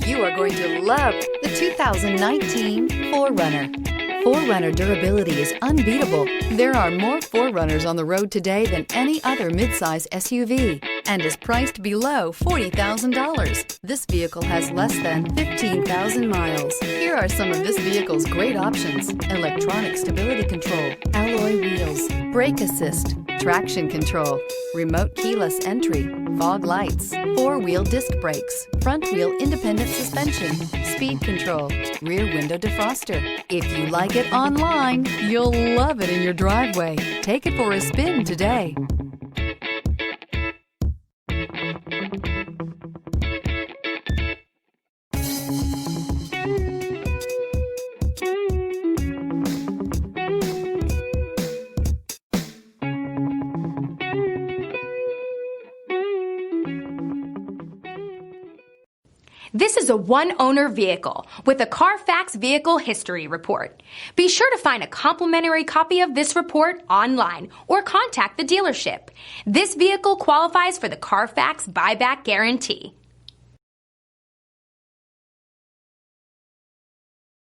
You are going to love the 2019 4Runner. 4Runner durability is unbeatable. There are more 4Runners on the road today than any other midsize SUV and is priced below $40,000. This vehicle has less than 15,000 miles. Here are some of this vehicle's great options: electronic stability control, alloy wheels, brake assist, traction control, remote keyless entry, fog lights, four-wheel disc brakes, front-wheel independent suspension, speed control, rear window defroster. If you like it online, you'll love it in your driveway. Take it for a spin today. This is a one-owner vehicle with a CARFAX Vehicle History Report. Be sure to find a complimentary copy of this report online or contact the dealership. This vehicle qualifies for the CARFAX Buyback Guarantee.